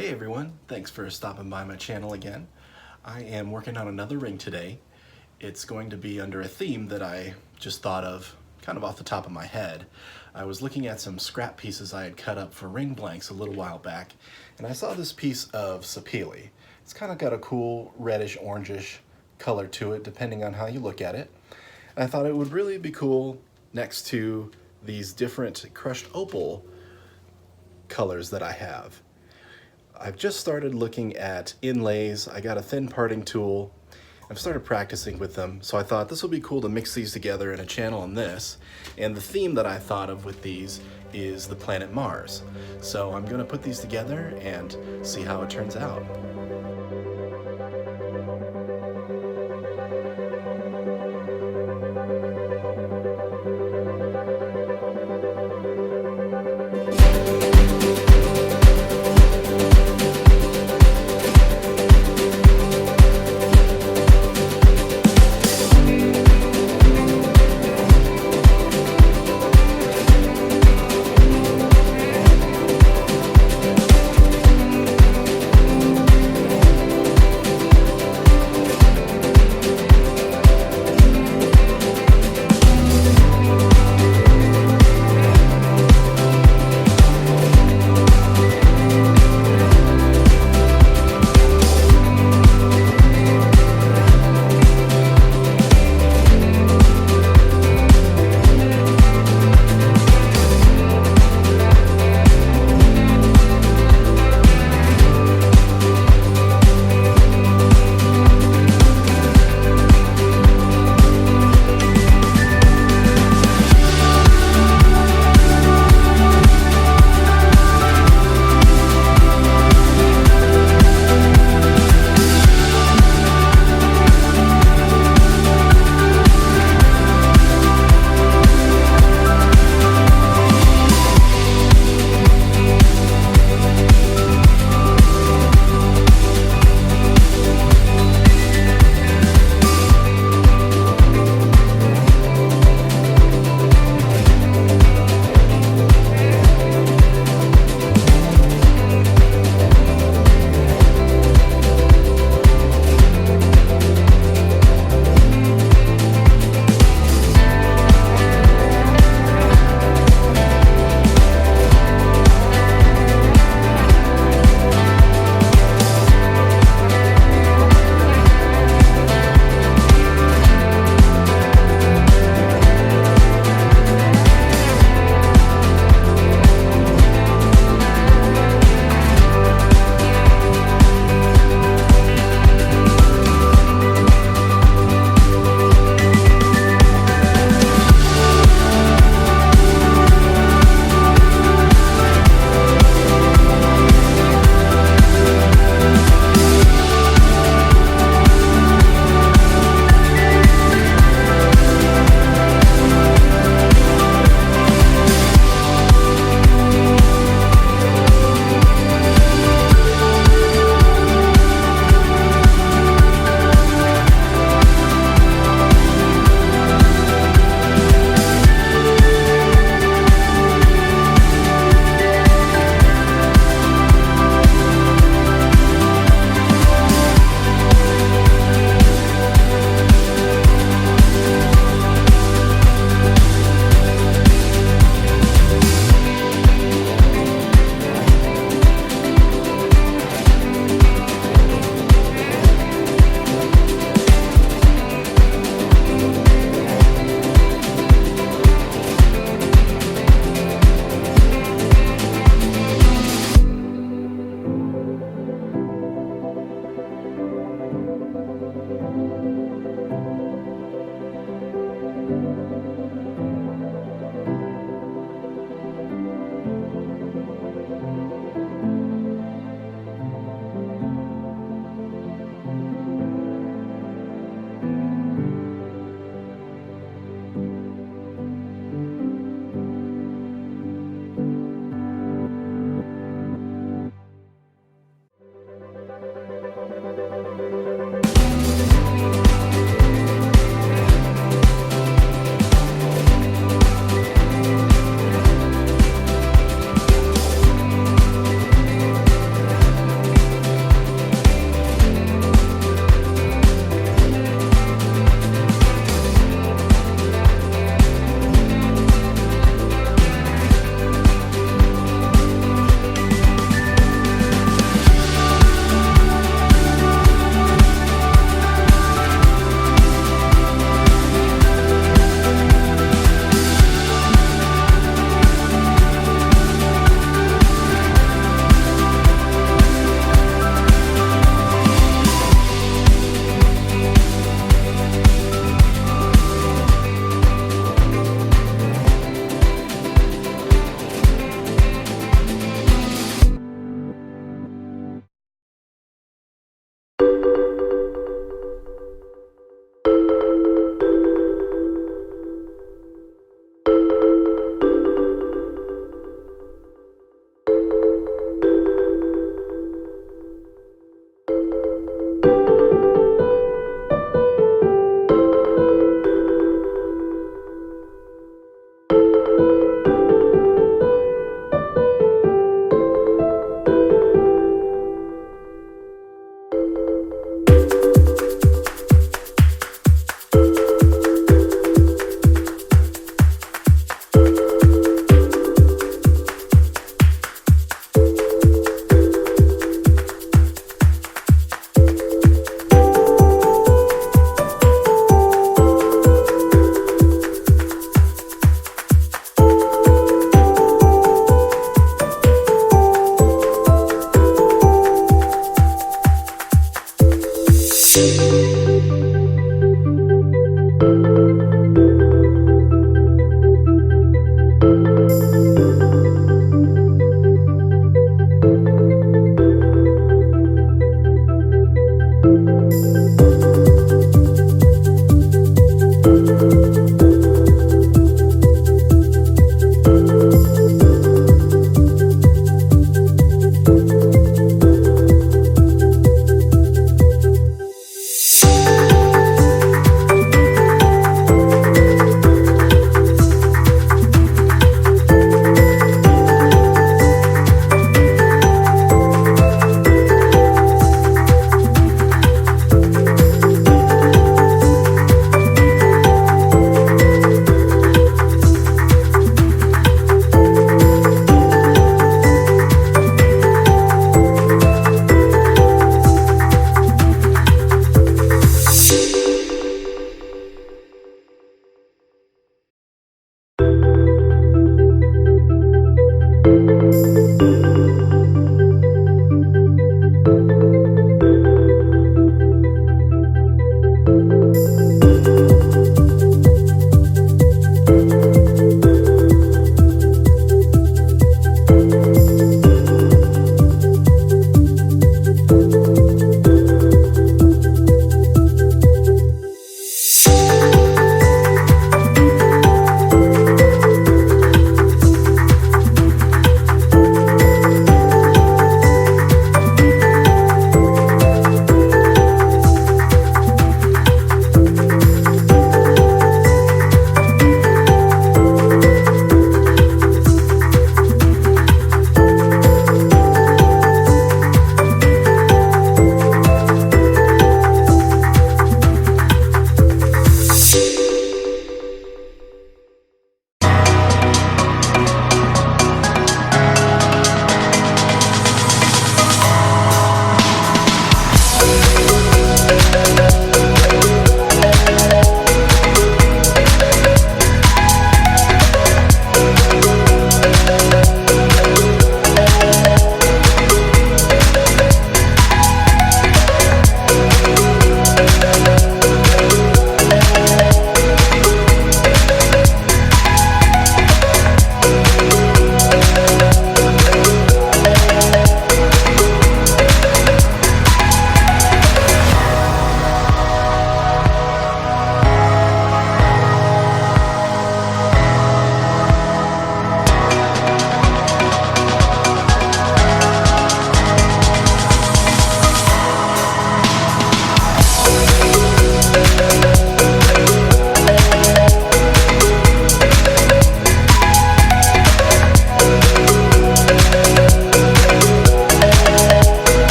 Hey everyone, thanks for stopping by my channel again. I am working on another ring today. It's going to be under a theme that I just thought of kind of off the top of my head. I was looking at some scrap pieces I had cut up for ring blanks a little while back, and I saw this piece of Sapele. It's kind of got a cool reddish orangish color to it depending on how you look at it. And I thought it would really be cool next to these different crushed opal colors that I have. I've just started looking at inlays. I got a thin parting tool. I've started practicing with them, so I thought this would be cool to mix these together in a channel on this. And the theme that I thought of with these is the planet Mars. So I'm gonna put these together and see how it turns out.